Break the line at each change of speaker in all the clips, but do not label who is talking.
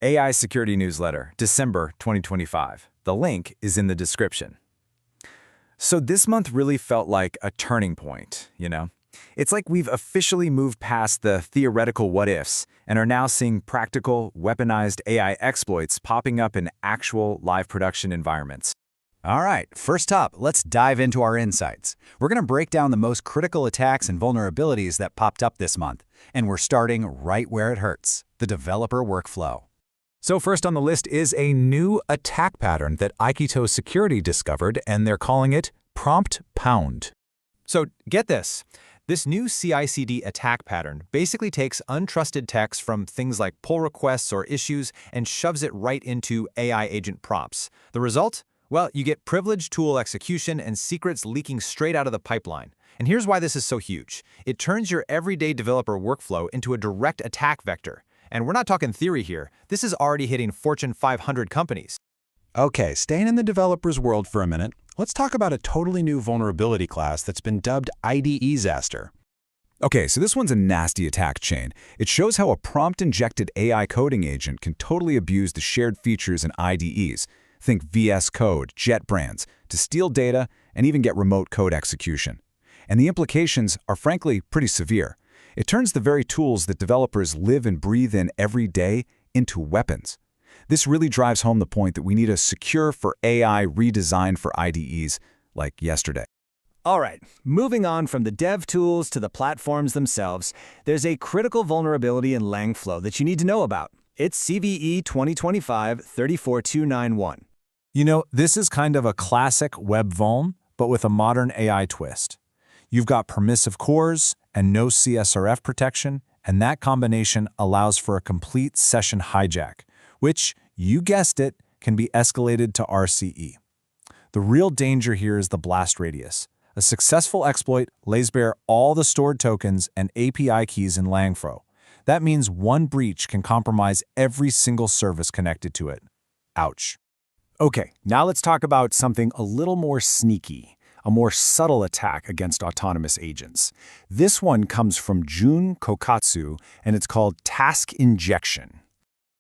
AI Security Newsletter, December 2025. The link is in the description. So this month really felt like a turning point, you know? It's like we've officially moved past the theoretical what-ifs and are now seeing practical, weaponized AI exploits popping up in actual live production environments.
All right, first up, let's dive into our insights. We're going to break down the most critical attacks and vulnerabilities that popped up this month. And we're starting right where it hurts, the developer workflow.
So first on the list is a new attack pattern that IDEsecurity discovered, and they're calling it prompt-pound.
So get this. This new CI/CD attack pattern basically takes untrusted text from things like pull requests or issues and shoves it right into AI agent prompts. The result? Well, you get privileged tool execution and secrets leaking straight out of the pipeline. And here's why this is so huge. It turns your everyday developer workflow into a direct attack vector. And we're not talking theory here. This is already hitting Fortune 500 companies.
Okay, staying in the developer's world for a minute, let's talk about a totally new vulnerability class that's been dubbed IDEsaster.
Okay, so this one's a nasty attack chain. It shows how a prompt-injected AI coding agent can totally abuse the shared features in IDEs. Think VS Code, JetBrains, to steal data and even get remote code execution. And the implications are frankly pretty severe. It turns the very tools that developers live and breathe in every day into weapons. This really drives home the point that we need a secure for AI redesign for IDEs like yesterday.
All right, moving on from the dev tools to the platforms themselves, there's a critical vulnerability in Langflow that you need to know about. It's CVE 2025-34291.
You know, this is kind of a classic web vuln, but with a modern AI twist. You've got permissive cores and no CSRF protection, and that combination allows for a complete session hijack, which, you guessed it, can be escalated to RCE. The real danger here is the blast radius. A successful exploit lays bare all the stored tokens and API keys in Langflow. That means one breach can compromise every single service connected to it. Ouch.
Okay, now let's talk about something a little more sneaky. A more subtle attack against autonomous agents. This one comes from Jun Kokatsu, and it's called task injection.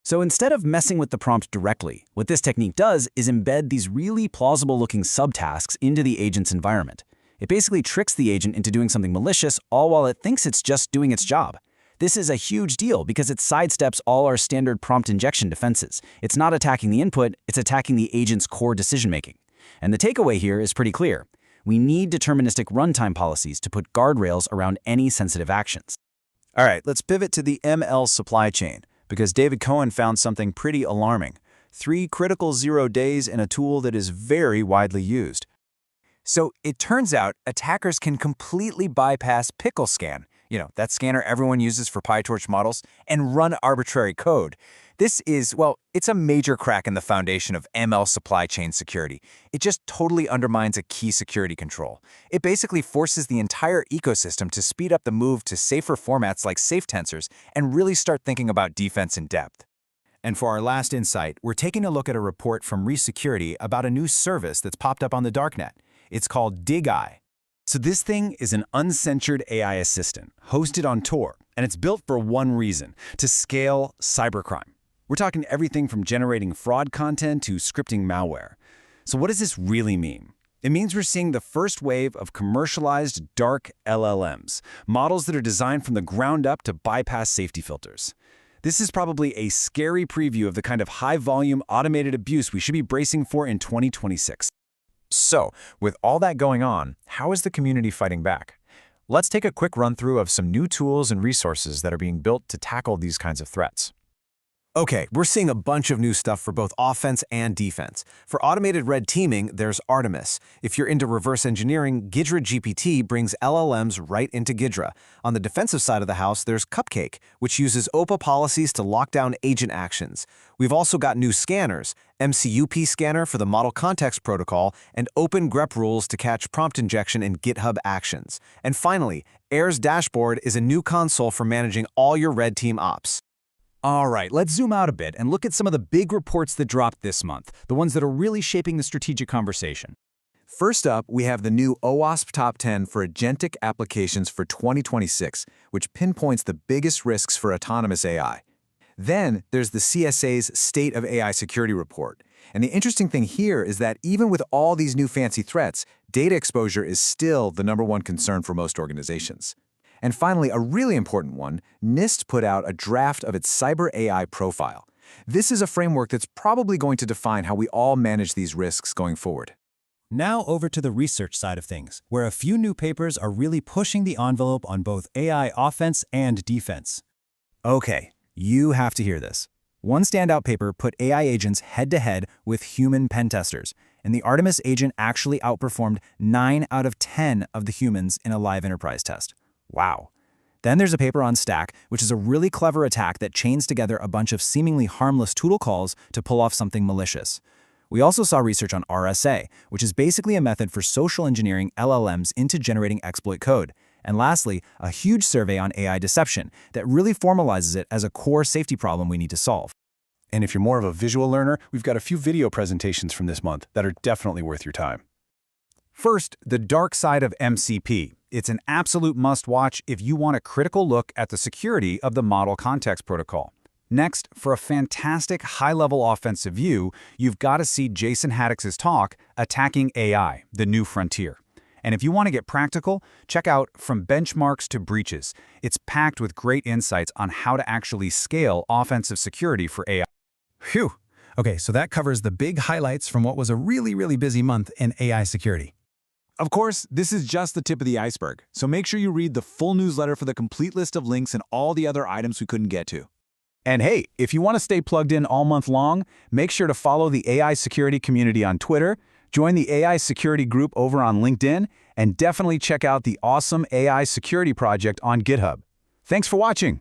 So instead of messing with the prompt directly, what this technique does is embed these really plausible-looking subtasks into the agent's environment. It basically tricks the agent into doing something malicious, all while it thinks it's just doing its job. This is a huge deal because it sidesteps all our standard prompt injection defenses. It's not attacking the input, it's attacking the agent's core decision-making. And the takeaway here is pretty clear. We need deterministic runtime policies to put guardrails around any sensitive actions.
All right, let's pivot to the ML supply chain, because David Cohen found something pretty alarming. 3 critical 0 days in a tool that is very widely used.
So it turns out attackers can completely bypass pickle scan, that scanner everyone uses for PyTorch models, and run arbitrary code. This is, well, it's a major crack in the foundation of ML supply chain security. It just totally undermines a key security control. It basically forces the entire ecosystem to speed up the move to safer formats like safe tensors and really start thinking about defense in depth.
And for our last insight, we're taking a look at a report from ReSecurity about a new service that's popped up on the darknet. It's called DigEye. So this thing is an uncensored AI assistant hosted on Tor, and it's built for one reason: to scale cybercrime. We're talking everything from generating fraud content to scripting malware. So what does this really mean? It means we're seeing the first wave of commercialized dark LLMs, models that are designed from the ground up to bypass safety filters. This is probably a scary preview of the kind of high-volume automated abuse we should be bracing for in 2026.
So, with all that going on, how is the community fighting back? Let's take a quick run-through of some new tools and resources that are being built to tackle these kinds of threats.
Okay, we're seeing a bunch of new stuff for both offense and defense. For automated red teaming, there's Artemis. If you're into reverse engineering, Ghidra GPT brings LLMs right into Ghidra. On the defensive side of the house, there's Cupcake, which uses OPA policies to lock down agent actions. We've also got new scanners, MCUP Scanner for the Model Context Protocol, and Open grep rules to catch prompt injection in GitHub Actions. And finally, AIR's Dashboard is a new console for managing all your red team ops.
All right, let's zoom out a bit and look at some of the big reports that dropped this month, the ones that are really shaping the strategic conversation.
First up, we have the new OWASP Top 10 for Agentic Applications for 2026, which pinpoints the biggest risks for autonomous AI.
Then there's the CSA's State of AI Security Report. And the interesting thing here is that even with all these new fancy threats, data exposure is still the #1 concern for most organizations. And finally, a really important one, NIST put out a draft of its Cyber AI Profile. This is a framework that's probably going to define how we all manage these risks going forward.
Now over to the research side of things, where a few new papers are really pushing the envelope on both AI offense and defense.
Okay, you have to hear this. One standout paper put AI agents head-to-head with human pen testers, and the Artemis agent actually outperformed 9 out of 10 of the humans in a live enterprise test. Wow. Then there's a paper on Stack, which is a really clever attack that chains together a bunch of seemingly harmless Tootle calls to pull off something malicious. We also saw research on RSA, which is basically a method for social engineering LLMs into generating exploit code. And lastly, a huge survey on AI deception that really formalizes it as a core safety problem we need to solve.
And if you're more of a visual learner, we've got a few video presentations from this month that are definitely worth your time.
First, the dark side of MCP. It's an absolute must-watch if you want a critical look at the security of the Model Context Protocol. Next, for a fantastic high-level offensive view, you've got to see Jason Haddock's talk, Attacking AI, the New Frontier. And if you want to get practical, check out From Benchmarks to Breaches. It's packed with great insights on how to actually scale offensive security for AI.
Phew. Okay, so that covers the big highlights from what was a really busy month in AI security.
Of course, this is just the tip of the iceberg, so make sure you read the full newsletter for the complete list of links and all the other items we couldn't get to. And hey, if you want to stay plugged in all month long, make sure to follow the AI security community on Twitter, join the AI security group over on LinkedIn, and definitely check out the awesome AI security project on GitHub. Thanks for watching.